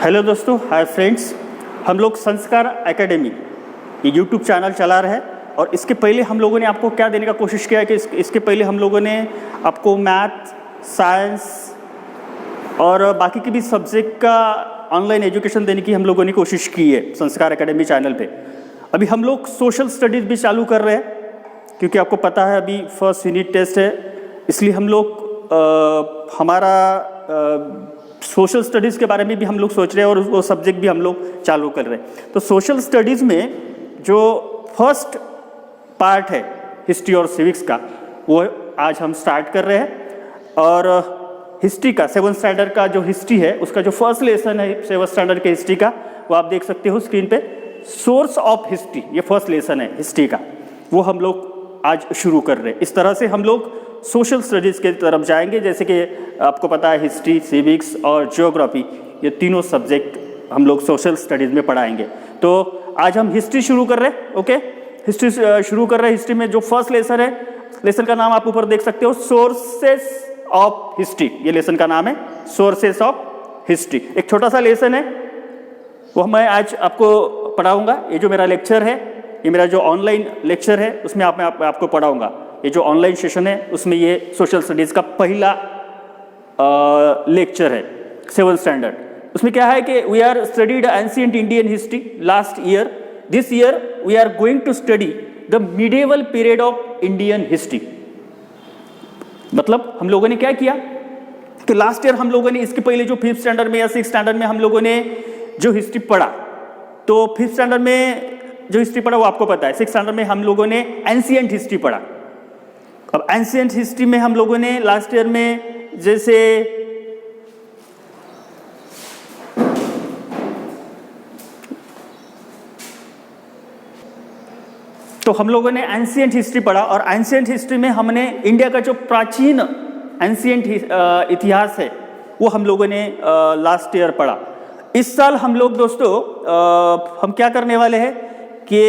Hello दोस्तों, hi friends. हम लोग संस्कार एकेडमी ये यूट्यूब चैनल चला रहे हैं और इसके पहले हम लोगों ने आपको क्या देने का कोशिश किया है कि इसके पहले हम लोगों ने आपको मैथ, साइंस और बाकी के भी सब्जेक्ट का ऑनलाइन एजुकेशन देने की हम लोगों ने कोशिश की है संस्कार एकेडमी चैनल पे। अभी हम लोग सोशल स्टडीज़ भी चालू कर रहे हैं क्योंकि आपको पता है अभी फर्स्ट यूनिट टेस्ट है, इसलिए हम लोग हमारा सोशल स्टडीज़ के बारे में भी हम लोग सोच रहे हैं और वो सब्जेक्ट भी हम लोग चालू कर रहे हैं। तो सोशल स्टडीज़ में जो फर्स्ट पार्ट है हिस्ट्री और सिविक्स का, वो आज हम स्टार्ट कर रहे हैं। और हिस्ट्री का 7th स्टैंडर्ड का जो हिस्ट्री है उसका जो फर्स्ट लेसन है 7th स्टैंडर्ड के हिस्ट्री का, वो आप देख सकते हो स्क्रीन पे। सोर्स ऑफ हिस्ट्री ये फर्स्ट लेसन है हिस्ट्री का, वो हम लोग आज शुरू कर रहे हैं। इस तरह से हम लोग सोशल स्टडीज़ के तरफ जाएंगे। जैसे कि आपको पता है हिस्ट्री, सिविक्स और ज्योग्राफी ये तीनों सब्जेक्ट हम लोग सोशल स्टडीज़ में पढ़ाएंगे। तो आज हम हिस्ट्री शुरू कर रहे हैं। ओके, हिस्ट्री शुरू कर रहे हैं। हिस्ट्री में जो फर्स्ट लेसन है, लेसन का नाम आप ऊपर देख सकते हो, सोर्सेस ऑफ हिस्ट्री। ये लेसन का नाम है सोर्सेस ऑफ हिस्ट्री। एक छोटा सा लेसन है, वो मैं आज आपको पढ़ाऊँगा। ये जो मेरा लेक्चर है, ये मेरा जो ऑनलाइन लेक्चर है उसमें आपको पढ़ाऊँगा। ये जो ऑनलाइन सेशन है उसमें ये सोशल स्टडीज़ का पहला लेक्चर है 7th स्टैंडर्ड। उसमें क्या है कि we are studied ancient Indian history last year. This year we are going to study the medieval period of Indian history. मतलब हम लोगों ने क्या किया कि लास्ट ईयर हम लोगों ने इसके पहले जो 5th स्टैंडर्ड में या 6th स्टैंडर्ड में हम लोगों ने जो हिस्ट्री पढ़ा, तो 5th स्टैंडर्ड में जो हिस्ट्री पढ़ा वो आपको पता है। 6th स्टैंडर्ड में हम लोगों ने एंशिएंट हिस्ट्री पढ़ा। अब एंशिएंट हिस्ट्री में हम लोगों ने लास्ट ईयर में जैसे तो हम लोगों ने एंशिएंट हिस्ट्री पढ़ा और एंशिएंट हिस्ट्री में हमने इंडिया का जो प्राचीन एंशिएंट इतिहास है वो हम लोगों ने लास्ट ईयर पढ़ा। इस साल हम लोग दोस्तों हम क्या करने वाले हैं कि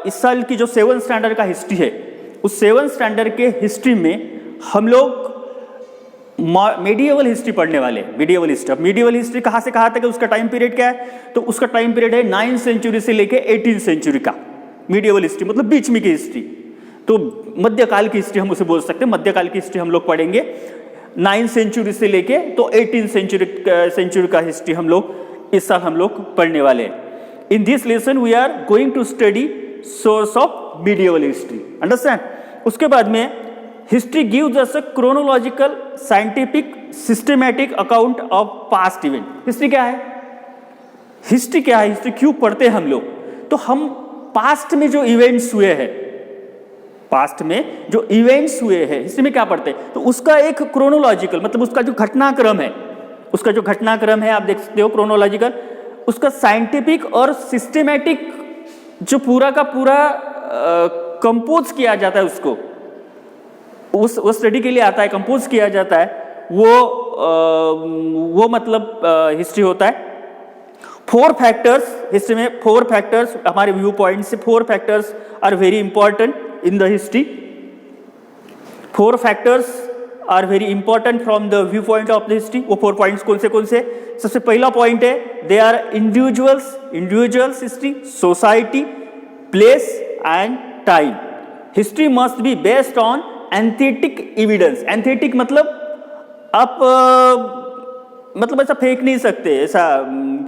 इस साल की जो 7th स्टैंडर्ड का हिस्ट्री है उस 7th स्टैंडर्ड के हिस्ट्री में हम लोग मेडिएवल हिस्ट्री पढ़ने वाले हैं। मेडिएवल हिस्ट्री, अब मेडिएवल हिस्ट्री कहाँ से कहाँ तक है, उसका टाइम पीरियड क्या है, तो उसका टाइम पीरियड है 9th सेंचुरी से लेके 18th सेंचुरी का। मेडिएवल हिस्ट्री मतलब बीच में की हिस्ट्री, तो मध्यकाल की हिस्ट्री हम उसे बोल सकते हैं। मध्यकाल की हिस्ट्री हम लोग पढ़ेंगे 9th सेंचुरी से लेके तो 18th सेंचुरी का हिस्ट्री हम लोग इस साल हम लोग पढ़ने वाले हैं। In this lesson we are going to study source of medieval history, understand. उसके बाद में history gives us a chronological scientific systematic account of past event. History क्या है, हिस्ट्री क्या है, हिस्ट्री क्यों पढ़ते हैं हम लोग, तो हम पास्ट में जो इवेंट्स हुए हैं, पास्ट में जो इवेंट्स हुए हैं हिस्ट्री में क्या पढ़ते हैं, तो उसका एक क्रोनोलॉजिकल मतलब उसका जो घटनाक्रम है, उसका जो घटनाक्रम है आप देख सकते हो क्रोनोलॉजिकल, उसका साइंटिफिक और सिस्टमैटिक जो पूरा का पूरा कंपोज किया जाता है, उसको उस स्टडी के लिए आता है, कंपोज किया जाता है, वो मतलब हिस्ट्री होता है। 4 फैक्टर्स हिस्ट्री में, 4 फैक्टर्स हमारे व्यू पॉइंट से 4 factors are very important in the history. 4 factors are very important from the view point of the history. वो 4 पॉइंट्स कौन से? सबसे पहला पॉइंट है they are individuals history, society, place and time. History must be based on authentic evidence. Authentic मतलब आप मतलब ऐसा फेंक नहीं सकते, ऐसा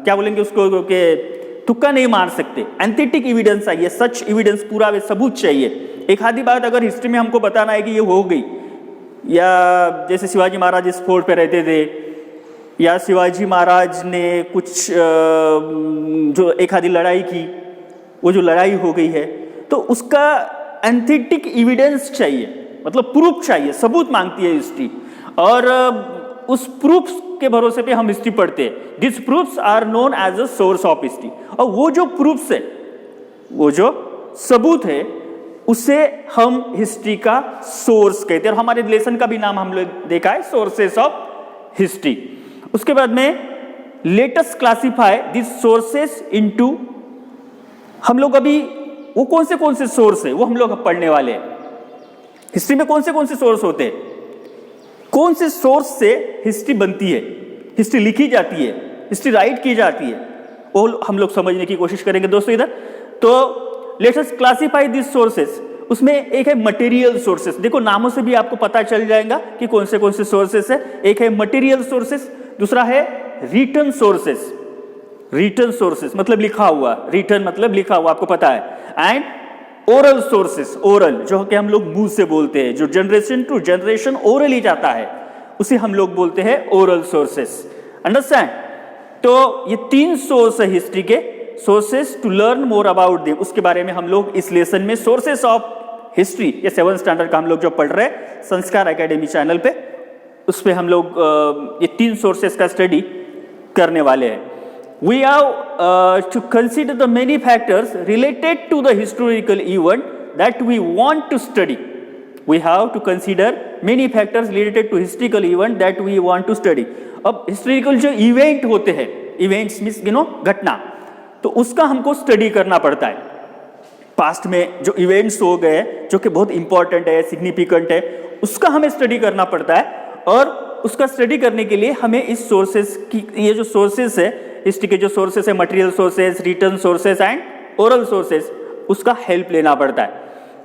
क्या बोलेंगे उसको कि तुक्का नहीं मार सकते। एंथेटिक एविडेंस चाहिए, सच एविडेंस, पूरा सबूत चाहिए। एक आधी बात अगर हिस्ट्री में हमको बताना है कि ये हो गई, या जैसे शिवाजी महाराज इस फोर्ट पे रहते थे, या शिवाजी महाराज ने कुछ जो एक आधी लड़ाई की, वो जो लड़ाई हो गई है, तो उसका एंथेटिक एविडेंस चाहिए, मतलब प्रूफ चाहिए, सबूत मांगती है हिस्ट्री। और उस प्रूफ के भरोसे पे हम हिस्ट्री पढ़ते हैं। This proofs are known as a source of history. और वो जो प्रूफ्स है, वो जो सबूत है, उसे हम हिस्ट्री का सोर्स कहते हैं। और हमारे लेसन का भी नाम हम लोग देखा है, सोर्सेस ऑफ हिस्ट्री। उसके बाद में let us classify this sources into, हम लोग अभी वो कौन से सोर्स है वो हम लोग पढ़ने वाले हैं। हिस्ट्री में कौन से सोर्स होते हैं, कौन से सोर्स से हिस्ट्री बनती है, हिस्ट्री लिखी जाती है, हिस्ट्री राइट की जाती है, वो हम लोग समझने की कोशिश करेंगे दोस्तों इधर। तो let's us classify this sources. उसमें एक है मटेरियल सोर्सेस, देखो नामों से भी आपको पता चल जाएगा कि कौन से सोर्सेस है। एक है मटेरियल सोर्सेस, दूसरा है रिटन सोर्सेस। रिटन सोर्सेस मतलब लिखा हुआ, रिटन मतलब लिखा हुआ, आपको पता है। एंड ओरल सोर्सेस, ओरल जो कि हम लोग मुंह से बोलते हैं, जो जनरेशन टू जनरेशन ओरल ही जाता है, उसे हम लोग बोलते हैं ओरल सोर्सेस। अंडरस्टैंड? तो ये 3 सोर्स है हिस्ट्री के, sources to learn more about them, उसके बारे में हम लोग इस लेसन में सोर्सेस ऑफ हिस्ट्री, ये 7th स्टैंडर्ड का हम लोग जो पढ़ रहे हैं संस्कार एकेडमी चैनल पे, उस पे हम लोग ये 3 सोर्सेस का स्टडी करने वाले हैं। We have to consider the many factors related to the historical event that we want to study. We have to consider many factors related to historical event that we want to study. अब historical जो event होते हैं, events means घटना, तो उसका हमको study करना पड़ता है। पास्ट में जो इवेंट्स हो गए जो कि बहुत इंपॉर्टेंट है, सिग्निफिकेंट है, उसका हमें स्टडी करना पड़ता है। और उसका स्टडी करने के लिए हमें इस सोर्सेस की, ये जो सोर्सेस है हिस्ट्री के, जो सोर्सेस है material sources, written sources and oral sources, उसका हेल्प लेना पड़ता है।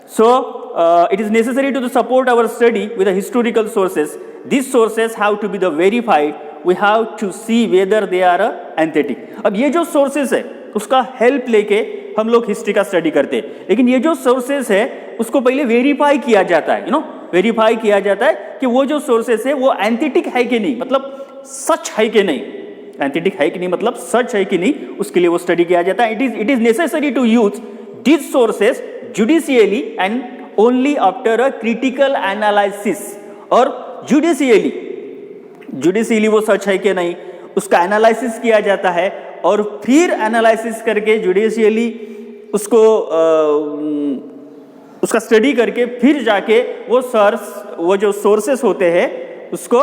So it is necessary to support our study with the historical sources. This sources have to be the verified, we have to see whether they are authentic. अब ये जो sources है उसका help लेके हम लोग हिस्ट्री का स्टडी करते हैं, लेकिन ये जो सोर्सेस है उसको पहले वेरीफाई किया जाता है, वेरीफाई किया जाता है कि वो जो सोर्सेस है वो एंथेटिक है कि नहीं, मतलब सच है कि नहीं, एंथेटिक है कि नहीं मतलब सच है कि नहीं, उसके लिए वो स्टडी किया जाता है। It is necessary to use this sources judicially and only after a critical analysis. और जुडिशियली वो सच है कि नहीं उसका एनालिसिस किया जाता है, और फिर एनालिसिस करके जुडिशियली उसको उसका स्टडी करके फिर जाके वो जो सोर्सेस होते हैं उसको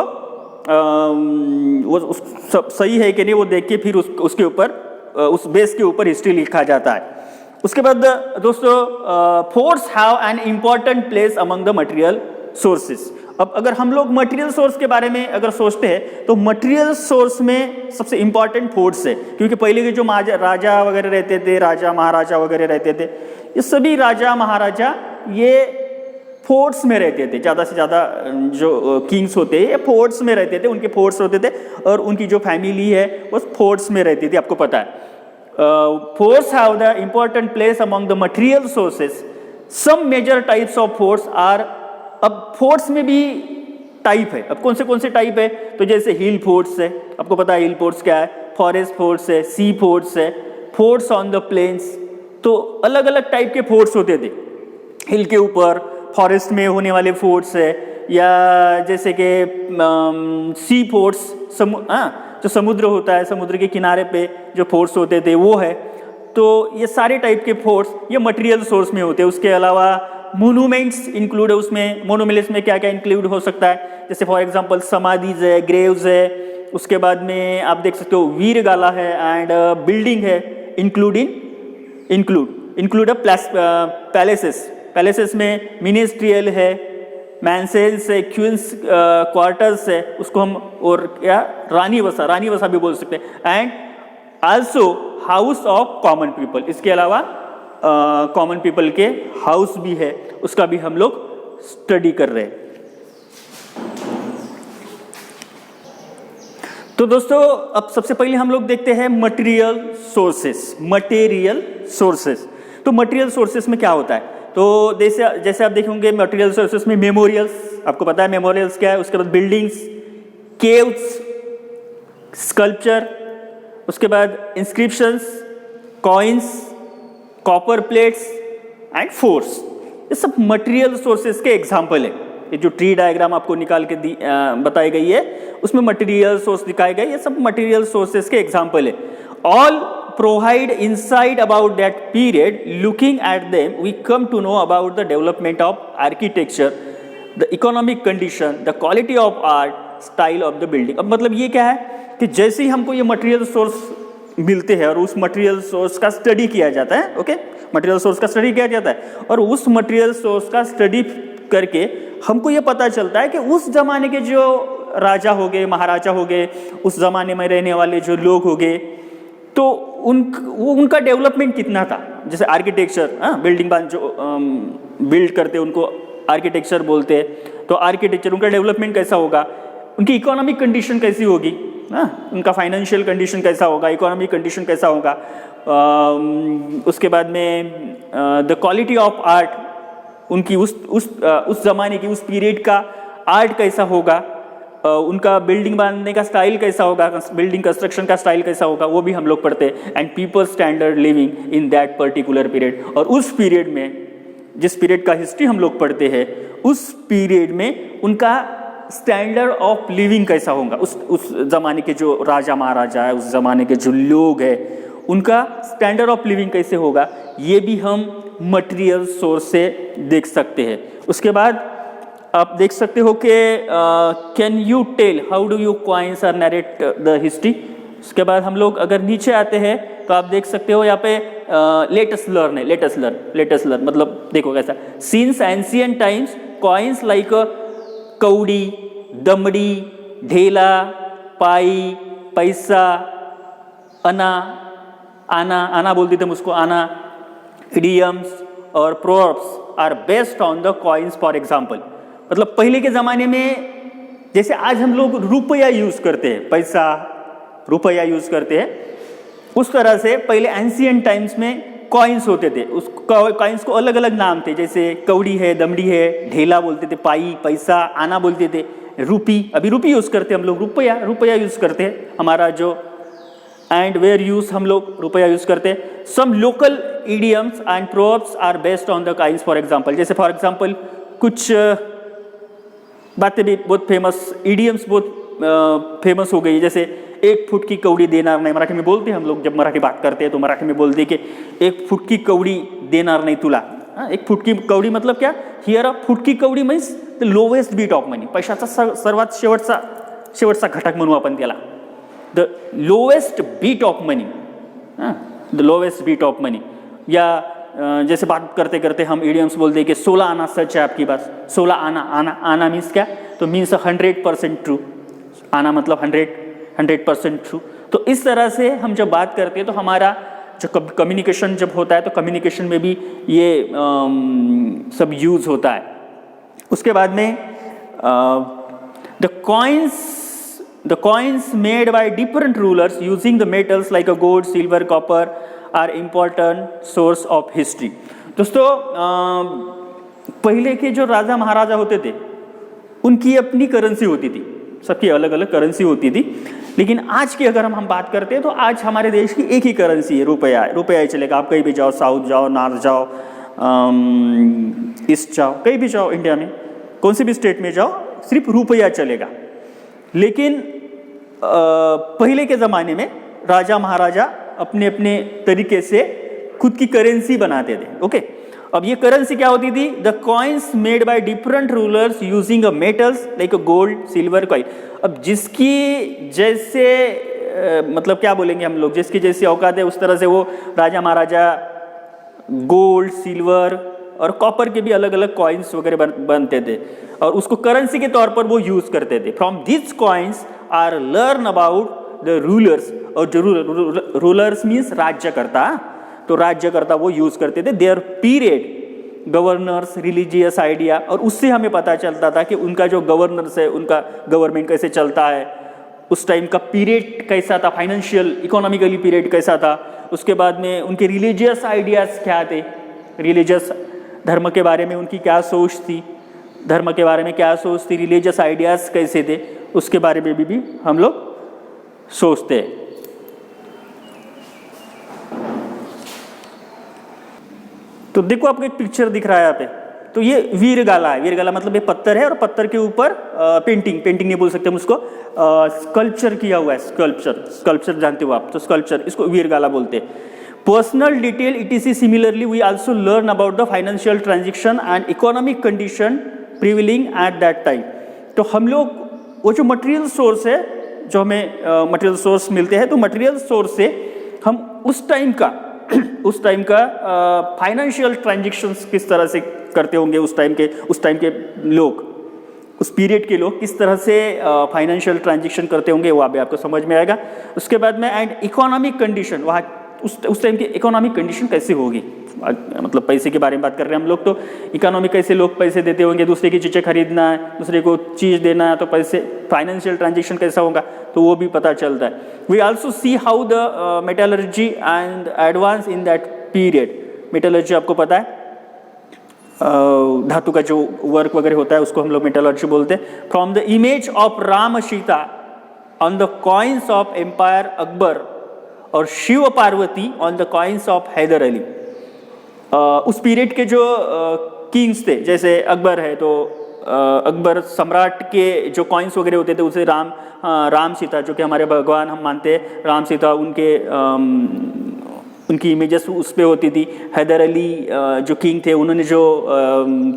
वो सही है कि नहीं वो देख के फिर उसके ऊपर उस बेस के ऊपर हिस्ट्री लिखा जाता है। उसके बाद दोस्तों force have an important place among the material sources. अब अगर हम लोग मटेरियल सोर्स के बारे में अगर सोचते हैं तो मटेरियल सोर्स में सबसे इम्पॉर्टेंट फोर्ट्स है, क्योंकि पहले के जो राजा वगैरह रहते थे, राजा महाराजा वगैरह रहते थे, ये सभी राजा महाराजा ये फोर्ट्स में रहते थे। ज़्यादा से ज़्यादा जो किंग्स होते हैं ये फोर्ट्स में रहते थे, उनके फोर्ट्स होते थे और उनकी जो फैमिली है वो फोर्ट्स में रहती थी, आपको पता है। Forts have the important place among the material sources. Some major types of forts are, अब फोर्ट्स में भी टाइप है। अब कौन से टाइप है, तो जैसे हिल फोर्ट्स है, आपको पता है हिल फोर्ट्स क्या है, फॉरेस्ट फोर्ट्स है, सी फोर्ट्स है, फोर्ट्स ऑन द प्लेन्स। तो अलग अलग टाइप के फोर्ट्स होते थे, हिल के ऊपर, फॉरेस्ट में होने वाले फोर्ट्स है, या जैसे कि सी फोर्ट्स जो समुद्र होता है, समुद्र के किनारे पे जो फोर्ट्स होते थे वो है। तो ये सारे टाइप के फोर्ट्स ये मटेरियल सोर्स में होते हैं। उसके अलावा मोनूमेंट्स इंक्लूड है उसमें। मोनूमेंट्स में क्या क्या इंक्लूड हो सकता है, जैसे फॉर एग्जांपल समाधीज है, ग्रेव्स है, उसके बाद में आप देख सकते हो वीरगाला है एंड बिल्डिंग है, इंक्लूड पैलेसेस में मिनिस्ट्रियल है, मैंसेल्स है, क्वींस क्वार्टर्स है, उसको हम और क्या रानी वसा भी बोल सकते हैं, and also house of common people. इसके अलावा कॉमन पीपल के हाउस भी है, उसका भी हम लोग स्टडी कर रहे हैं। तो दोस्तों अब सबसे पहले हम लोग देखते हैं मटेरियल सोर्सेस। तो मटेरियल सोर्सेस में क्या होता है, तो जैसे आप देखेंगे मटेरियल सोर्सेस में मेमोरियल्स, आपको पता है मेमोरियल्स क्या है, उसके बाद बिल्डिंग्स, केव्स, स्कल्पचर, उसके बाद inscriptions, coins, copper plates and forts, ये सब मटेरियल सोर्सेस के एग्जाम्पल है। ये जो ट्री डायग्राम आपको निकाल के बताई गई है उसमें मटेरियल सोर्स दिखाए गए, ये सब मटेरियल सोर्सेस के एग्जाम्पल है। All provide insight about that period, looking at them we come to know about the development of architecture, the economic condition, the quality of art, style of the building. अब मतलब ये क्या है कि जैसे ही हमको ये मटेरियल सोर्स मिलते हैं और उस मटेरियल सोर्स का स्टडी किया जाता है, ओके, मटेरियल सोर्स का स्टडी किया जाता है और उस मटेरियल सोर्स का स्टडी करके हमको ये पता चलता है कि उस जमाने के जो राजा हो गए, महाराजा हो गए, उस ज़माने में रहने वाले जो लोग हो गए, तो उनका डेवलपमेंट कितना था। जैसे आर्किटेक्चर, बिल्डिंग जो बिल्ड करते हैं उनको आर्किटेक्चर बोलते हैं। तो आर्किटेक्चर, उनका डेवलपमेंट कैसा होगा, उनकी इकोनॉमिक कंडीशन कैसी होगी, उनका फाइनेंशियल कंडीशन कैसा होगा, इकोनॉमिक कंडीशन कैसा होगा। उसके बाद में द क्वालिटी ऑफ आर्ट, उनकी उस ज़माने की, उस पीरियड का आर्ट कैसा होगा, उनका बिल्डिंग बांधने का स्टाइल कैसा होगा, बिल्डिंग कंस्ट्रक्शन का स्टाइल कैसा होगा, वो भी हम लोग पढ़ते हैं। And people standard living in that particular period, और उस पीरियड में, जिस पीरियड का हिस्ट्री हम लोग पढ़ते हैं, उस पीरियड में उनका स्टैंडर्ड ऑफ लिविंग कैसा होगा, उस ज़माने के जो राजा महाराजा है, उस ज़माने के जो लोग हैं, उनका स्टैंडर्ड ऑफ लिविंग कैसे होगा, ये भी हम मटेरियल सोर्स से देख सकते हैं। उसके बाद आप देख सकते हो कि can you tell how do you coins are narrate the history. उसके बाद हम लोग अगर नीचे आते हैं तो आप देख सकते हो यहाँ पे लेटेस्ट लर्न है, लेटेस्ट लर्न मतलब देखो कैसा, since ancient times coins like कौड़ी, दमड़ी, ढेला, पाई, पैसा, आना बोलते थे मुझको, आना, इडियम्स और proverbs are based on the coins. For example, मतलब पहले के ज़माने में जैसे आज हम लोग रुपया यूज़ करते हैं, पैसा, रुपया यूज़ करते हैं, उस तरह से पहले एंशिएंट टाइम्स में कॉइन्स होते थे। उस कॉइन्स को अलग अलग नाम थे, जैसे कौड़ी है, दमड़ी है, ढेला बोलते थे, पाई, पैसा, आना बोलते थे, रुपी, अभी रुपी यूज़ करते हैं हम लोग, रुपया यूज़ करते हैं, हमारा जो एंड वेयर यूज हम लोग रुपया यूज़ करते हैं। Some local idioms and proverbs are based on the coins. For example, जैसे फॉर एग्जाम्पल कुछ बातें भी बहुत फेमस, इडियम्स बहुत फेमस हो गई, जैसे 1 फुट की कौड़ी देनार नहीं, मराठी में बोलते हैं हम लोग, जब मराठी बात करते हैं तो मराठी में बोलते हैं कि 1 फुट की कौड़ी देनार नाही तुला। 1 फुट की कौड़ी मतलब क्या, हियर अ फुट की कौडी means the lowest bit of money, पैशाचा सर्वात शेवटचा घटक म्हणू आपण त्याला, the lowest bit of money, the lowest bit of money. या जैसे बात करते करते हम इडियम्स बोलते हैं कि 16 आना सच है आपकी बात, 16 आना मीन्स क्या, तो मीन्स 100% ट्रू, आना मतलब 100% ट्रू। तो इस तरह से हम जब बात करते हैं तो हमारा जो कम्युनिकेशन जब होता है तो कम्युनिकेशन में भी ये सब यूज होता है। उसके बाद में the coins made by different rulers using the metals like a gold, silver, copper are important source of history। दोस्तों पहले के जो राजा महाराजा होते थे उनकी अपनी करेंसी होती थी, सबकी अलग अलग करेंसी होती थी, लेकिन आज की अगर हम बात करते हैं तो आज हमारे देश की एक ही करेंसी है, रुपया ही चलेगा। आप कहीं भी जाओ, साउथ जाओ, नॉर्थ जाओ, ईस्ट जाओ, कहीं भी जाओ इंडिया में, कौन से भी स्टेट में जाओ, सिर्फ रुपया चलेगा। लेकिन पहले के ज़माने में राजा महाराजा अपने अपने तरीके से खुद की करेंसी बनाते थे। ओके, अब ये करेंसी क्या होती थी, the coins made by different rulers using a metals like gold, silver coin. अब जिसकी जैसे मतलब क्या बोलेंगे हम लोग, जिसकी जैसी औकात है उस तरह से वो राजा महाराजा गोल्ड, सिल्वर और कॉपर के भी अलग अलग कॉइन्स वगैरह बनते थे और उसको करेंसी के तौर पर वो यूज़ करते थे। From this coins are learn about the rulers, और जो रूलर्स मीन्स राज्यकर्ता, तो राज्यकर्ता वो यूज़ करते थे, there period, governors, religious idea, और उससे हमें पता चलता था कि उनका जो गवर्नर्स है, उनका गवर्नमेंट कैसे चलता है, उस टाइम का पीरियड कैसा था, फाइनेंशियल इकोनॉमिकली पीरियड कैसा था। उसके बाद में उनके रिलीजियस आइडियाज़ क्या थे, रिलीजियस धर्म के बारे में उनकी क्या सोच थी, धर्म के बारे में क्या सोच थी, रिलीजियस आइडियाज़ कैसे थे, उसके बारे में भी हम लोग सोचते हैं। तो देखो आपको एक पिक्चर दिख रहा है यहाँ पे, तो ये वीरगाला है। वीरगाला मतलब ये पत्थर है और पत्थर के ऊपर पेंटिंग नहीं बोल सकते हम उसको, स्कल्पचर किया हुआ है, स्कल्पचर जानते हो आप, तो स्कल्पचर, इसको वीरगाला बोलते हैं। Personal detail etc similarly we also learn about the financial transaction and economic condition prevailing at that time. तो हम लोग वो जो मटेरियल सोर्स है, जो हमें मटेरियल सोर्स मिलते हैं, तो मटेरियल सोर्स से हम उस टाइम का फाइनेंशियल ट्रांजेक्शन्स किस तरह से करते होंगे उस टाइम के लोग, उस पीरियड के लोग किस तरह से फाइनेंशियल ट्रांजेक्शन करते होंगे वो अभी आपको समझ में आएगा। उसके बाद में एंड इकोनॉमिक कंडीशन, वहाँ उस टाइम की इकोनॉमिक कंडीशन कैसी होगी, मतलब पैसे के बारे में बात कर रहे हैं हम लोग, तो इकोनॉमी कैसे लोग पैसे देते होंगे, दूसरे की चीज़ें खरीदना है, दूसरे को चीज़ देना है, तो पैसे फाइनेंशियल ट्रांजेक्शन कैसा होगा तो वो भी पता चलता है। We also see how the metallurgy and advance in that period. Metallurgy आपको पता है धातु का जो वर्क वगैरह होता है उसको हम लोग मेटलर्जी बोलते हैं। From the image of Ram Sita on the coins of empire Akbar और Shiva Parvati on the coins of Haider Ali. उस पीरियड के जो किंग्स थे, जैसे अकबर है तो अकबर सम्राट के जो कॉइन्स वगैरह होते थे उसे राम सीता जो कि हमारे भगवान हम मानते हैं, राम सीता उनकी इमेजेस उस पे होती थी। हैदर अली जो किंग थे उन्होंने जो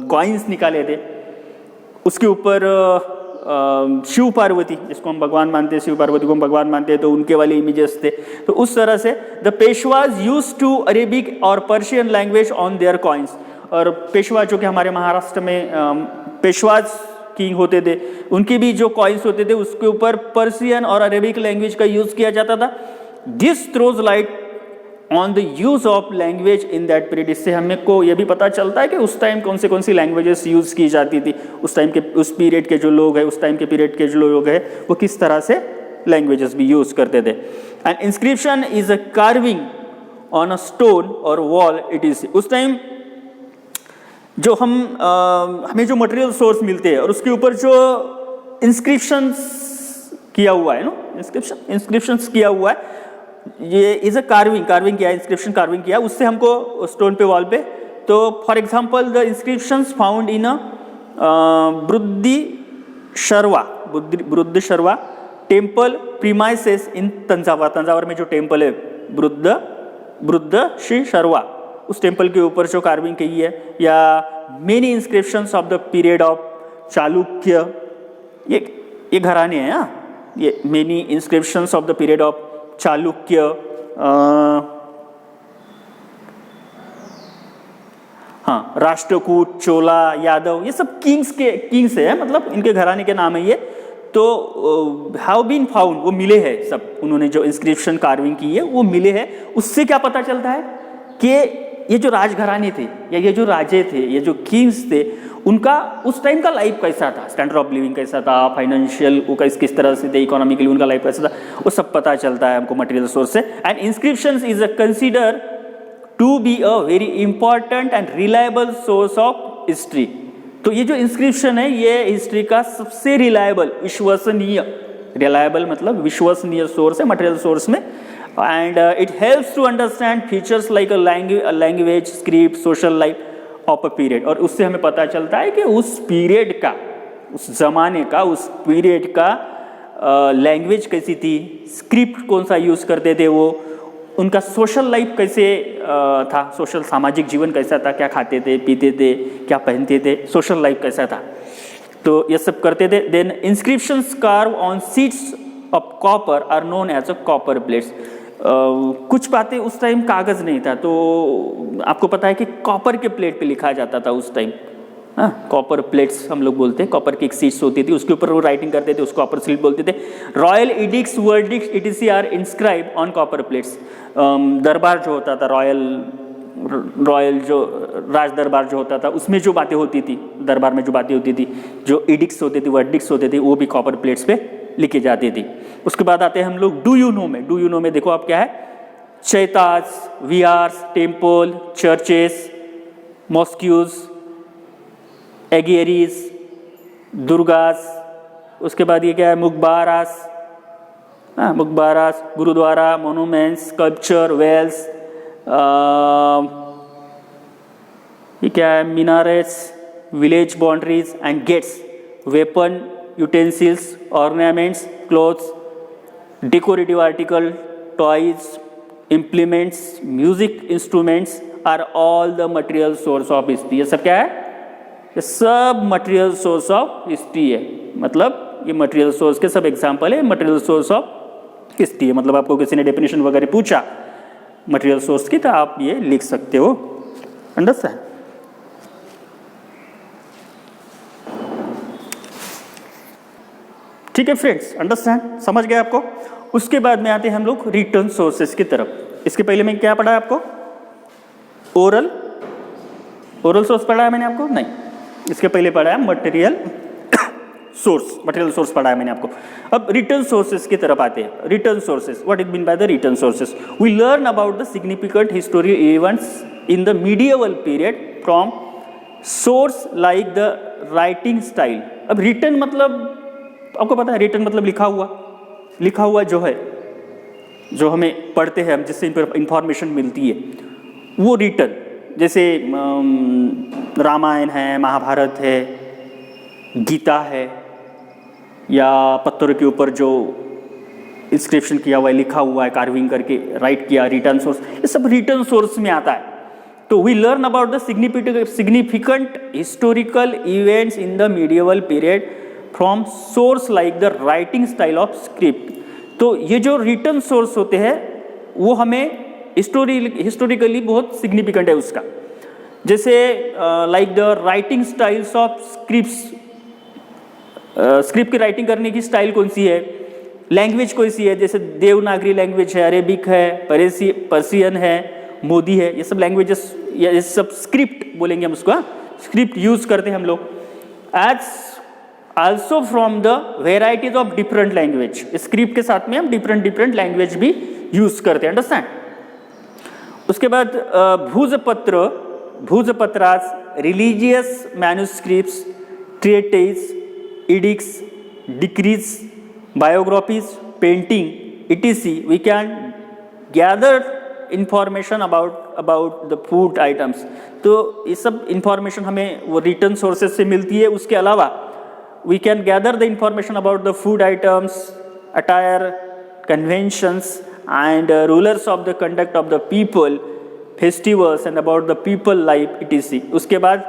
कॉइन्स निकाले थे उसके ऊपर शिव पार्वती जिसको हम भगवान मानते हैं, शिव पार्वती को हम भगवान मानते हैं, तो उनके वाले इमेजेस थे। तो उस तरह से the Peshwas used to Arabic और Persian language on their coins. और पेशवा जो कि हमारे महाराष्ट्र में पेशवाज किंग होते थे, उनके भी जो कॉइन्स होते थे उसके ऊपर पर्शियन और अरेबिक लैंग्वेज का यूज किया जाता था। This throws light on the use of language in that period. इससे हमें को ये भी पता चलता है कि उस टाइम कौन सी लैंग्वेजेस यूज की जाती थी, उस टाइम के उस पीरियड के जो लोग हैं, उस टाइम के पीरियड के जो लोग हैं वो किस तरह से लैंग्वेजेस भी यूज करते थे। And inscription is a carving on a stone और वॉल इट इज। उस टाइम जो हमें जो मटेरियल सोर्स मिलते हैं और उसके ऊपर जो इंस्क्रिप्शंस किया हुआ है इंस्क्रिप्शंस किया हुआ है, ये इज अ कार्विंग किया, इंस्क्रिप्शन कार्विंग किया उससे हमको स्टोन पे वॉल पे। तो for example the inscriptions found in a Brihadeeshwara temple premises in Thanjavur में जो टेम्पल है बृहदीश्वरवा, उस टेम्पल के ऊपर जो कार्विंग की है। या many inscriptions of the period of Chalukya, ये घराने हैं, ये many inscriptions of the period of Chalukya, Rashtrakuta, Chola, Yadav, ये सब किंग्स है, मतलब इनके घराने के नाम है ये। तो हैव बीन फाउंड, वो मिले हैं सब, उन्होंने जो इंस्क्रिप्शन कार्विंग की है वो मिले हैं। उससे क्या पता चलता है कि ये जो राजघराने थे या ये जो राजे थे, ये जो किंग्स थे, उनका उस टाइम का लाइफ कैसा था, स्टैंडर्ड ऑफ लिविंग कैसा था, फाइनेंशियल वो किस तरह से थे, इकोनॉमिकली उनका लाइफ कैसा था, वो सब पता चलता है हमको मटेरियल सोर्स से। And inscriptions is consider to be a very important and reliable source of history. तो ये जो इंस्क्रिप्शन है ये हिस्ट्री का सबसे रिलायबल, विश्वसनीय, रिलायबल मतलब विश्वसनीय सोर्स है मटेरियल सोर्स में। And it helps to understand features like a language, script, social life of a period. और उससे हमें पता चलता है कि उस पीरियड का, उस जमाने का, उस पीरियड का लैंग्वेज कैसी थी, स्क्रिप्ट कौन सा यूज करते थे वो, उनका सोशल लाइफ कैसे था, सोशल सामाजिक जीवन कैसा था, क्या खाते थे, पीते थे, क्या पहनते थे, सोशल लाइफ कैसा था, तो ये सब करते थे। Then inscriptions carve on sheets of copper are known as a copper plates. कुछ बातें उस टाइम कागज नहीं था, तो आपको पता है कि कॉपर के प्लेट पे लिखा जाता था उस टाइम, कॉपर प्लेट्स हम लोग बोलते हैं। कॉपर की एक शीट्स होती थी, उसके ऊपर वो राइटिंग करते थे, उसको कॉपर स्लिप बोलते थे। Royal edicts, verdicts, etc are inscribe on copper plates. दरबार जो होता था, रॉयल जो राज दरबार जो होता था, उसमें जो बातें होती थी, दरबार में जो बातें होती थी, जो एडिक्ट्स होते थे, वर्डिक्ट्स होते थे, वो भी कॉपर प्लेट्स पे लिखी जाती थी। उसके बाद आते हैं हम लोग डू यू नो में। डू यू नो में देखो आप क्या है, चैताज, विहार्स, टेम्पल, चर्चेस, मॉस्क्यूज, एगियरीज, दुर्गास। उसके बाद ये क्या है, मुकबारास, गुरुद्वारा, मोनूमेंट्स, स्कल्पचर, वेल्स, ये क्या है, minarets, village boundaries and gates, weapon, utensils, ornaments, clothes, decorative article, toys, implements, music instruments are all the material source of history। ये सब क्या है, ये सब material source of history है। मतलब ये material source के सब example है material source of history है। मतलब आपको किसी ने definition वगैरह पूछा material source की, तो आप ये लिख सकते हो। अंडरस्टैंड? ठीक है फ्रेंड्स, अंडरस्टैंड, समझ गए आपको। उसके बाद में आते हैं हम लोग रिटर्न सोर्सेस की तरफ। इसके पहले मैं क्या पढ़ा है आपको, ओरल सोर्स पढ़ा है मैंने आपको, नहीं, इसके पहले पढ़ा है मटेरियल सोर्स पढ़ा है मैंने आपको। अब रिटर्न सोर्सेस की तरफ आते हैं। Written sources, what is mean by the written sources? We learn about the significant historical events in the medieval period from source like the writing style. अब रिटर्न मतलब आपको पता है, रिटर्न मतलब लिखा हुआ जो है, जो हमें पढ़ते हैं हम, जिससे इंफॉर्मेशन मिलती है, वो रिटर्न। जैसे रामायण है, महाभारत है, गीता है, या पत्थरों के ऊपर जो इंस्क्रिप्शन किया हुआ है, लिखा हुआ है, कार्विंग करके राइट किया, रिटर्न सोर्स, ये सब रिटर्न सोर्स में आता है। तो we learn about the significant historical events in the medieval period from source like the writing style of script. तो ये जो रिटर्न सोर्स होते हैं वो हमें हिस्टोरिकली बहुत सिग्निफिकेंट है उसका। जैसे like the writing styles of scripts, script की राइटिंग करने की स्टाइल कौन सी है, लैंग्वेज कौन सी है, जैसे देवनागरी लैंग्वेज है, अरेबिक है, पर्सियन है, मोदी है, ये सब लैंग्वेजेस, ये सब स्क्रिप्ट बोलेंगे हम उसको, स्क्रिप्ट यूज करते हैं हम लोग। As also from the varieties of different language, script के साथ में हम डिफरेंट लैंग्वेज भी यूज करते हैं, अंडरस्टैंड। उसके बाद भूजपत्रास, religious manuscripts, treaties, edicts, decrees, biographies, painting, etc. We can gather information about the food items. तो ये सब information हमें वो written sources से मिलती है। उसके अलावा we can gather the information about the food items, attire, conventions and rulers of the conduct of the people, festivals and about the people life, etc. उसके बाद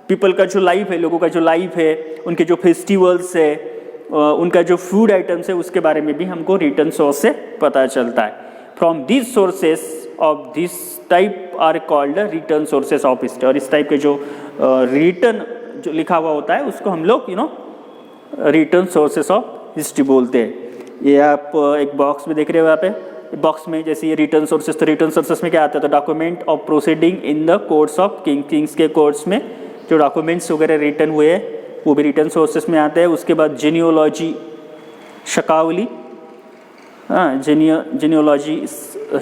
पीपल का जो लाइफ है, लोगों का जो लाइफ है, उनके जो फेस्टिवल्स है, उनका जो फूड आइटम्स है, उसके बारे में भी हमको रिटर्न सोर्स से पता चलता है। From this sources of this type are called written sources of history. और इस टाइप के जो रिटर्न जो लिखा हुआ होता है उसको हम लोग रिटर्न सोर्सेस ऑफ हिस्ट्री बोलते हैं। ये आप एक बॉक्स में देख रहे हो यहाँ पे, बॉक्स में जैसे ये रिटर्न सोर्सेस, तो रिटर्न सोर्सेस में क्या आता है, तो document of proceeding in the courts of Kings के कोर्ट्स में जो डॉक्यूमेंट्स वगैरह रिटर्न हुए हैं वो भी रिटर्न सोर्सेस में आते हैं। उसके बाद जेनियोलॉजी शकावली, जेनियोलॉजी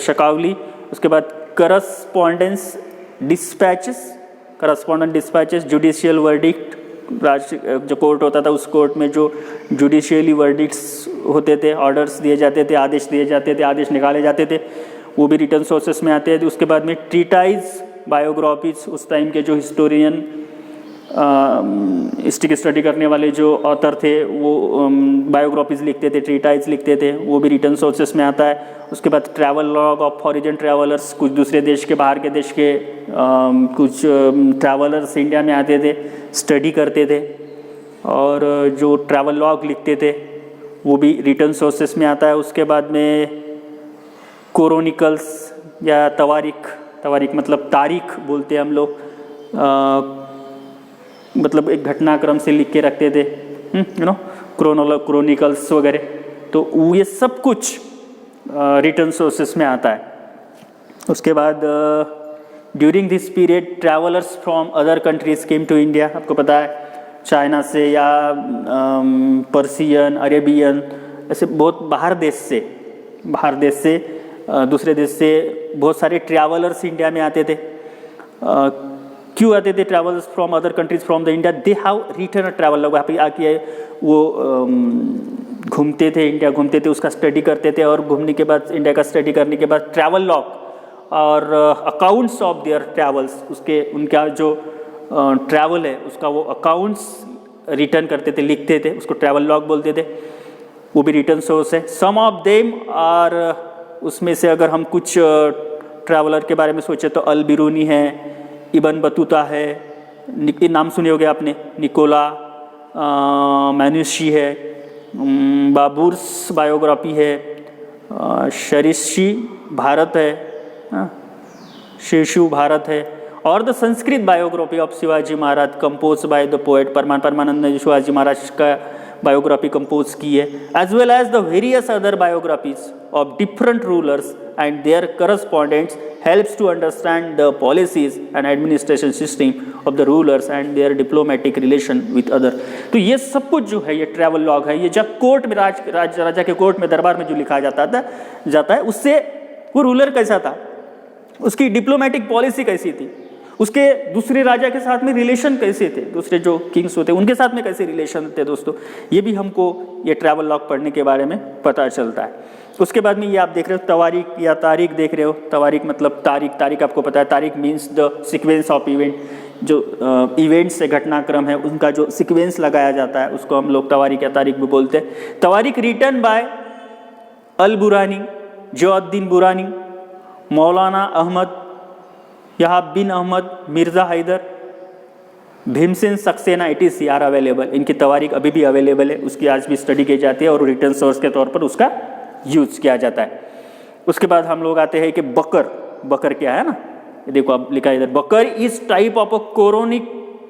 शकावली। उसके बाद करस्पॉन्डेंस डिस्पैचेस, जुडिशियल वर्डिक्ट, जो कोर्ट होता था उस कोर्ट में जो जुडिशियली वर्डिक्ट्स होते थे, ऑर्डर्स दिए जाते थे, आदेश दिए जाते थे, आदेश निकाले जाते थे, वो भी रिटर्न सोर्सेस में आते हैं। उसके बाद में ट्रीटाइज, बायोग्राफीज, उस टाइम के जो हिस्टोरियन, हिस्ट्री की स्टडी करने वाले जो ऑथर थे वो बायोग्राफीज लिखते थे, ट्रीटाइज लिखते थे, वो भी रिटर्न सोर्सेस में आता है। उसके बाद travel log of foreign travellers, कुछ दूसरे देश के, बाहर के देश के कुछ ट्रैवलर्स इंडिया में आते थे, स्टडी करते थे, और जो ट्रैवल लॉग लिखते थे वो भी रिटर्न सोर्सेस में आता है। उसके बाद में क्रोनिकल्स या तवारीख मतलब तारीख बोलते हैं हम लोग, मतलब एक घटनाक्रम से लिख के रखते थे, क्रोनिकल्स वगैरह, तो ये सब कुछ रिटर्न सोर्सेस में आता है। उसके बाद during this period travellers from other countries came to India. आपको पता है चाइना से या पर्सियन, अरेबियन, ऐसे बहुत बाहर देश से दूसरे देश से बहुत सारे ट्रैवलर्स इंडिया में आते थे। क्यों आते थे travellers from other countries from the India? They have return travel लोग वहाँ पे आके वो घूमते थे, इंडिया घूमते थे, उसका स्टडी करते थे, और घूमने के बाद इंडिया का स्टडी करने के बाद ट्रैवल लॉग और अकाउंट्स ऑफ देयर ट्रैवल्स, उनका जो ट्रैवल है उसका वो अकाउंट्स रिटर्न करते थे, लिखते थे, उसको ट्रैवल लॉग बोलते थे, वो भी रिटर्न सोर्स है। सम ऑफ देम आर, उसमें से अगर हम कुछ ट्रैवलर के बारे में सोचे तो अल बिरूनी है, इबन बतूता है, नाम सुने होंगे आपने, निकोला मैन्यूशी है, बाबूर्स बायोग्राफी है, शरिशी भारत है, शिशु भारत है, और the Sanskrit biography of Shivaji Maharaj compose by the poet Paramanand ने शिवाजी महाराज का बायोग्राफी कंपोज की है, as well as the various other biographies of different rulers and their correspondents helps to understand the policies and administration system of the rulers and their diplomatic relation with other. तो ये सब कुछ जो है ये travel log है, ये जब कोर्ट में राजा के कोर्ट में दरबार में जो लिखा जाता है उससे वो रूलर कैसा था, उसकी डिप्लोमेटिक पॉलिसी कैसी थी, उसके दूसरे राजा के साथ में रिलेशन कैसे थे, दूसरे जो किंग्स होते उनके साथ में कैसे रिलेशन थे दोस्तों, ये भी हमको ये ट्रैवल लॉग पढ़ने के बारे में पता चलता है। उसके बाद में ये आप देख रहे हो तवारीख या तारीख देख रहे हो, तवारीख मतलब तारीख आपको पता है, तारीख means the sequence of event, जो इवेंट से घटनाक्रम है उनका जो सीक्वेंस लगाया जाता है उसको हम लोग तवारीख या तारीख भी बोलते हैं। तवारीख written by Al Barani, Ziauddin Barani, Maulana Ahmad, Yahya bin Ahmad, Mirza Haider, Bhimsen Saxena, ETC are available. इनकी तवारीख अभी भी अवेलेबल है, उसकी आज भी स्टडी की जाती है और रिटर्न सोर्स के तौर पर उसका यूज किया जाता है। उसके बाद हम लोग आते हैं कि बकर क्या है ना, देखो अब लिखा है इधर, bakhar is type of a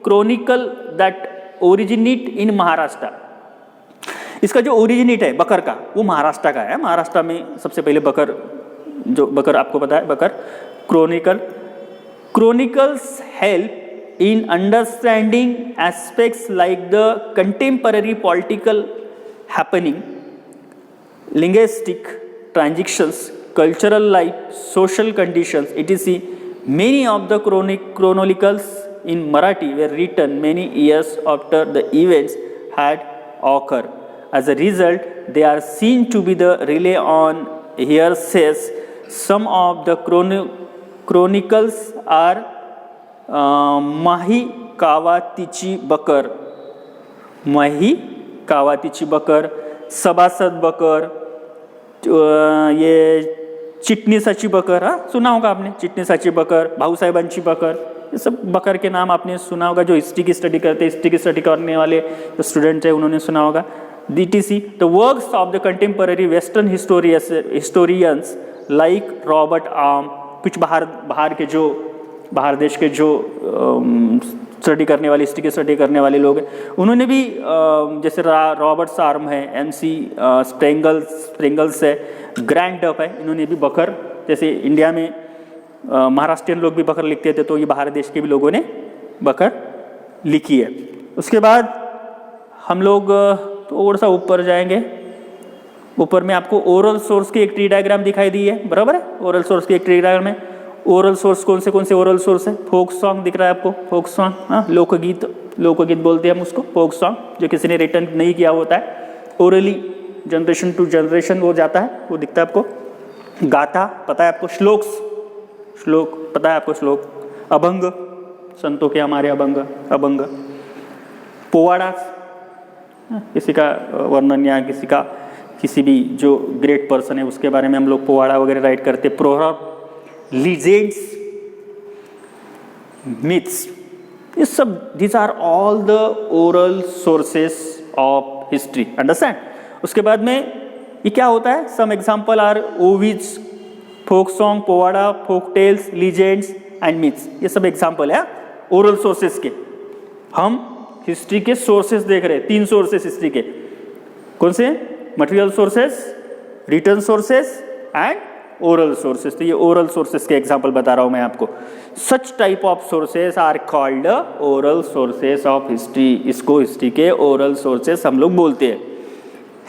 chronicle that originate in Maharashtra. इसका जो ओरिजिनेट है बकर का वो महाराष्ट्र का है। महाराष्ट्र में सबसे पहले बकर आपको पता है, बकर chronicles help in understanding aspects like the contemporary political happening, linguistic transactions, cultural life, social conditions, etc. Many of the chronicles in Marathi were written many years after the events had occurred. As a result, they are seen to be the rely on hearsays. Some of the chronicles are माही कावातीची बकर, सभासद बकर, ये चिटणीसाची बकर, हाँ सुना होगा आपने, चिटणीसाची बकर, भाऊसाहेबांची बकर, ये सब बकर के नाम आपने सुना होगा। जो हिस्ट्री की स्टडी करते हैं, हिस्ट्री की स्टडी करने वाले जो स्टूडेंट हैं उन्होंने सुना होगा। DTC, the works of the contemporary western historians like Robert arm, कुछ बाहर देश के जो स्टडी करने वाले, हिस्ट्री की स्टडी करने वाले लोग हैं, उन्होंने भी जैसे रॉबर्ट आर्म है, MC स्प्रेंगल्स है, ग्रैंड डफ है, इन्होंने भी बकर, जैसे इंडिया में महाराष्ट्रियन लोग भी बकर लिखते थे तो ये बाहर देश के भी लोगों ने बकर लिखी है। उसके बाद हम लोग थोड़ा सा ऊपर जाएंगे, ऊपर में आपको ओरल सोर्स की एक ट्री डायग्राम दिखाई दी है, बराबर है। ओरल सोर्स की एक ट्री डायग्राम है। ओरल सोर्स कौन से ओरल सोर्स है? फोक सॉन्ग दिख रहा है आपको, फोक सॉन्ग, हाँ लोकगीत बोलते हैं हम उसको, फोक सॉन्ग, जो किसी ने रिटर्न नहीं किया होता है, ओरली जनरेशन टू जनरेशन वो जाता है, वो दिखता है आपको। गाथा पता है आपको, श्लोक पता है आपको, श्लोक, अभंग, संतों के हमारे अभंग, पोवाड़ा, किसी का वर्णन या किसी भी जो ग्रेट पर्सन है उसके बारे में हम लोग पोवाड़ा वगैरह राइट करते। प्रोवर्ब, लीजेंड्स, मिथ्स, ये सब these are all the oral sources of history, understand. उसके बाद में ये क्या होता है, some example are ovis, folk song, powada, folk tales, legends and myths, ये सब एग्जाम्पल है ओरल सोर्सेस के। हम हिस्ट्री के सोर्सेस देख रहे हैं, 3 सोर्सेस हिस्ट्री के, कौन से? Material sources, return sources and oral sources. तो ये ओरल सोर्सेस के एग्जांपल बता रहा हूं मैं आपको। Such type of sources are called oral sources of history, इसको हिस्ट्री के ओरल सोर्सेस हम लोग बोलते हैं।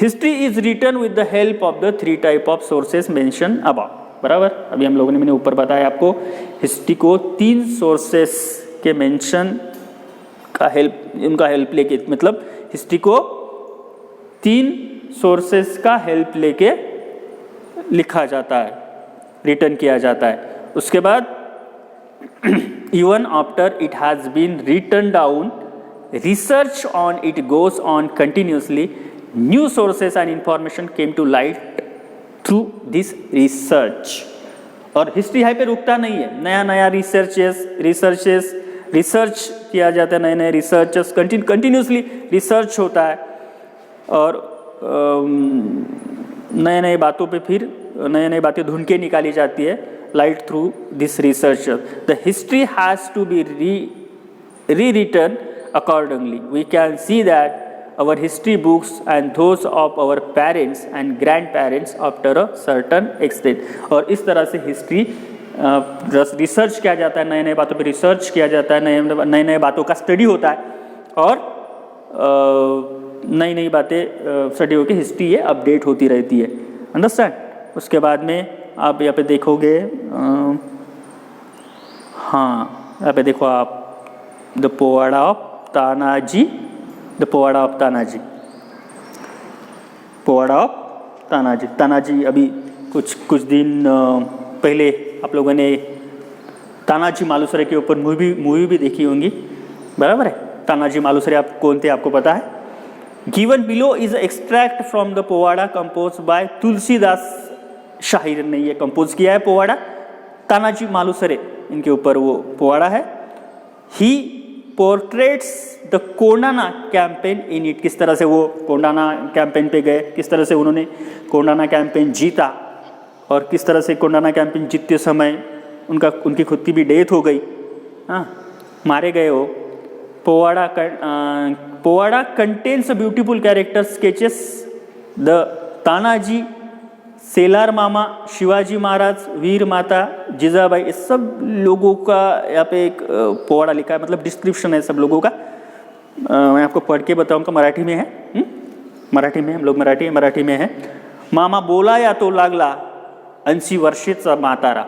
History is written with the help of the 3 type of sources mention above, बराबर। अभी हम लोगों ने, मैंने ऊपर बताया आपको, हिस्ट्री को 3 सोर्सेस के मेंशन का उनका हेल्प लेके, मतलब हिस्ट्री को 3 सोर्सेस का हेल्प लेके लिखा जाता है, रिटर्न किया जाता है। उसके बाद even after it has been written down, research on it goes on continuously, new sources and information came to light through this research. और हिस्ट्री यहाँ पे रुकता नहीं है, नया रिसर्च किया जाता है, नए रिसर्चेस, कंटिन्यूसली रिसर्च होता है और नए बातों पे फिर नए बातें ढूंढ के निकाली जाती है, light through this research. The history has to be rewritten accordingly. We can see that our history books and those of our parents and grandparents after a certain extent. और इस तरह से हिस्ट्री रिसर्च किया जाता है, नए नए बातों पे रिसर्च किया जाता है, नए नए बातों का स्टडी होता है और नई नई बातें स्टडी होकर हिस्ट्री ये अपडेट होती रहती है. अंडरस्टैंड. उसके बाद में आप यहाँ पे देखोगे, हाँ यहाँ पे देखो आप, the powada of Tanaji, the powada of Tanaji, powada of Tanaji. Tanaji अभी कुछ दिन पहले आप लोगों ने तानाजी मालुसरे के ऊपर मूवी भी देखी होंगी, बराबर है. तानाजी मालुसरे आप कौन थे आपको पता है. Given below is extract from the powada compose bye Tulsidas Shahir ने ये कंपोज किया है पोवाड़ा. तानाजी मालुसरे इनके ऊपर वो पोवाड़ा है. He portraits the Kondana campaign in it. किस तरह से वो कोंडाना कैंपेन पे गए, किस तरह से उन्होंने कोंडाना कैंपेन जीता और किस तरह से कोंडाना कैंपेन जीतते समय उनकी खुद की भी डेथ हो गई, हाँ मारे गए वो. Powada contains beautiful character sketches the Tanaji, Shelar Mama, Shivaji Maharaj, Veer Mata, Jijabai, इस सब लोगों का यहाँ पे एक पोवाड़ा लिखा है, मतलब डिस्क्रिप्शन है सब लोगों का. मैं आपको पढ़ के बताऊंगा. मराठी में है, मराठी में हम लोग मराठी में है. मामा बोला या तो लागला 80 वर्षेचा म्हातारा.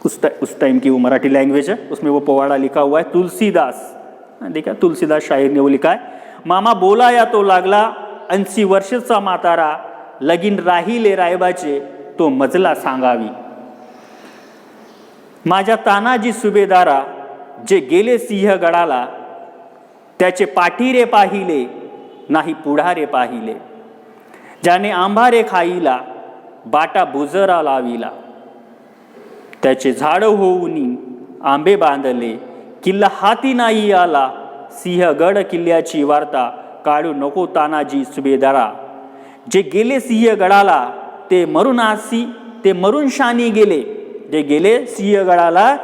उस टाइम की वो मराठी लैंग्वेज है, उसमें वो पोवाड़ा लिखा हुआ है. तुलसीदास, देखा तुलसीदास शायर ने वो लिखा है. मामा बोला या तो लागला 80 वर्षेचा म्हातारा, लगीन राहिले रायबाचे तो मजला सांगावी. माझ्या तानाजी सुभेदारा, जे गेले सिंहगडाला, त्याचे पाठीरे पाहिले नाही पुढारे पाहिले. ज्याने आंबारे खाईला, बाटा बुजरा लाविला. त्याचे झाड होऊनी आंबे बांधले, किल्ला हाती नाही आला. सिंहगड किल्ल्याची वार्ता काढू नको तानाजी सुभेदारा. जे गेले सिंहगडाला ते मरून शानी गेले. जे गेले सिंहगडाला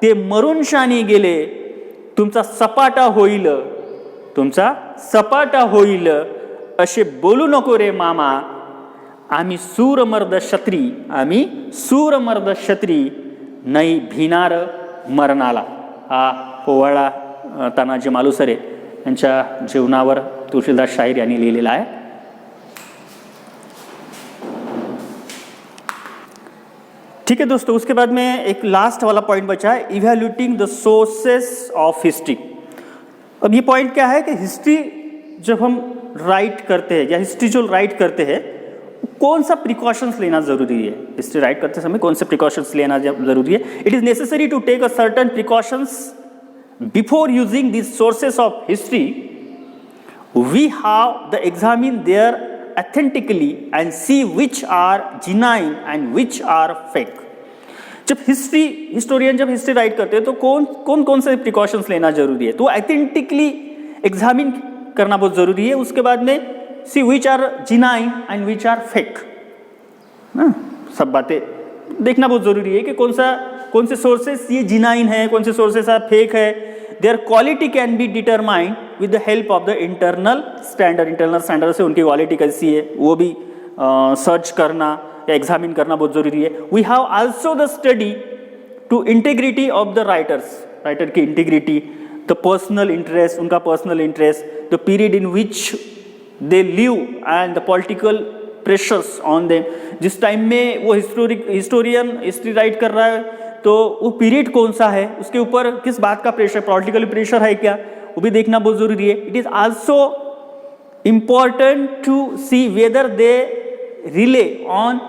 ते मरून शानी गेले. तुमचा सपाटा होईल असे बोलू नको रे मामा. आम्ही सूरमर्द क्षत्री नाही भिनार मरणाला. हा पोवाडा तानाजी मालुसरे यांच्या जीवनावर तुलसीदास शाहीर यांनी लिहिलेला आहे. ठीक है दोस्तों. उसके बाद में एक लास्ट वाला पॉइंट बचा है, evaluating the sources of history. अब ये पॉइंट क्या है कि हिस्ट्री जब हम राइट करते हैं या हिस्ट्री जो राइट करते हैं, कौन सा प्रिकॉशंस लेना जरूरी है. हिस्ट्री राइट करते समय कौन से प्रिकॉशंस लेना जरूरी है. It is necessary to take a certain precautions before using this sources of history. We have the examine their authentically and see which are genuine and which are fake. जब historian जब history right करते हैं तो कौन से precautions लेना जरूरी है, तो अथेंटिकली एग्जामिन करना बहुत जरूरी है. उसके बाद में see which are genuine and which are fake. सब बातें देखना बहुत जरूरी है कि कौन से सोर्सेस ये जिनाइन है, कौन से सोर्सेस आर फेक है. There quality can be determined with the help of the internal standard से उनकी क्वालिटी कैसी है वो भी सर्च करना या एग्जामिन करना बहुत जरूरी है. We have also the study to integrity of the writer की इंटीग्रिटी, द पर्सनल इंटरेस्ट, उनका personal interest, the period in which they live and the political pressures on them. जिस टाइम में वो हिस्टोरियन हिस्ट्री राइट कर रहा है तो वो पीरियड कौन सा है, उसके ऊपर किस बात का प्रेशर, पॉलिटिकल प्रेशर है क्या, वो भी देखना बहुत जरूरी है. It is also important to see whether they rely on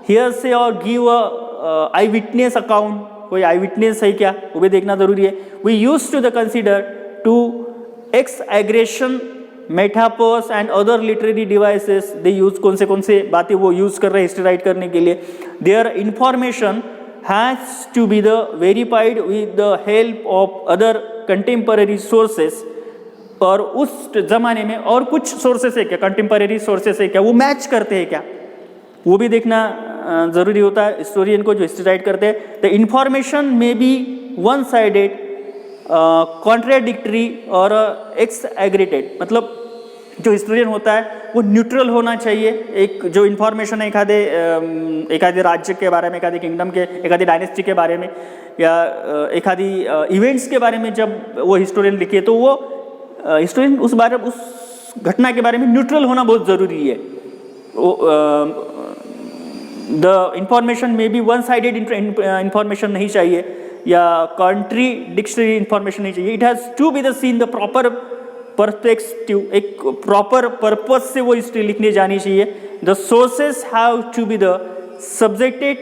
hearsay और give a eye witness account. कोई आई विटनेस है क्या, वो भी देखना जरूरी है. We use to the consider to exaggeration metaphors and other literary devices. They use कौन से बातें वो यूज कर रहे हैं हिस्ट्री राइट करने के लिए. Their information has to be the verified with the help of other contemporary sources. और उस जमाने में और कुछ सोर्सेस है क्या, कंटेम्पररी सोर्सेस है क्या, वो मैच करते हैं क्या, वो भी देखना जरूरी होता है हिस्टोरियन को जो हिस्ट्री राइट करते हैं. The information may be one sided, contradictory और एक्स एग्रेटेड. मतलब जो हिस्टोरियन होता है वो न्यूट्रल होना चाहिए। एक जो इन्फॉर्मेशन है एखादे राज्य के बारे में, एखादी किंगडम के, एखादी डायनेस्टी के बारे में या एखादी इवेंट्स के बारे में जब वो हिस्टोरियन लिखे तो वो हिस्टोरियन उस घटना के बारे में न्यूट्रल होना बहुत ज़रूरी है। द इंफॉर्मेशन में भी वन साइडेड इंफॉर्मेशन नहीं चाहिए या कंट्री डिक्शनरी इंफॉर्मेशन नहीं चाहिए। It has to be the seen the proper perspective, एक प्रॉपर पर्पज से वो हिस्ट्री लिखने जानी चाहिए। The sources have to be the subjected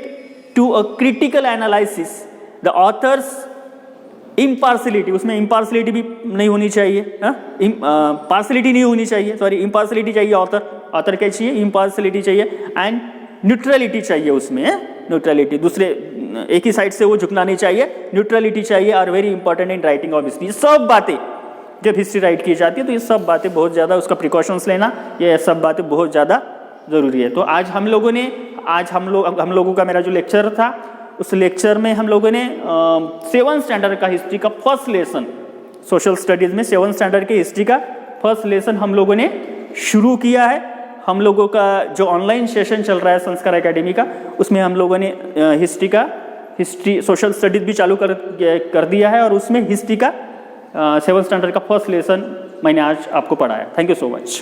to a critical analysis. The author's impartiality, उसमें इम्पार्शलिटी भी नहीं होनी चाहिए, पार्शलिटी नहीं होनी चाहिए, सॉरी इम्पार्शलिटी चाहिए, ऑथर क्या चाहिए, इम्पार्शलिटी चाहिए एंड न्यूट्रलिटी चाहिए उसमें, न्यूट्रलिटी, दूसरे एक ही साइड से वो झुकना नहीं चाहिए, न्यूट्रलिटी चाहिए। और very important in writing of history. सब बातें जब हिस्ट्री राइट की जाती है तो ये सब बातें बहुत ज़्यादा उसका प्रिकॉशंस लेना, ये सब बातें बहुत ज़्यादा ज़रूरी है। तो आज हम लोगों का मेरा जो लेक्चर था उस लेक्चर में हम लोगों ने 7th स्टैंडर्ड का हिस्ट्री का फर्स्ट लेसन, सोशल स्टडीज़ में 7th स्टैंडर्ड के हिस्ट्री का फर्स्ट लेसन हम लोगों ने शुरू किया है। हम लोगों का जो ऑनलाइन सेशन चल रहा है संस्कार एकेडमी का, उसमें हम लोगों ने हिस्ट्री सोशल स्टडीज़ भी चालू कर दिया है और उसमें हिस्ट्री का 7th स्टैंडर्ड का फर्स्ट लेसन मैंने आज आपको पढ़ाया। Thank you so much.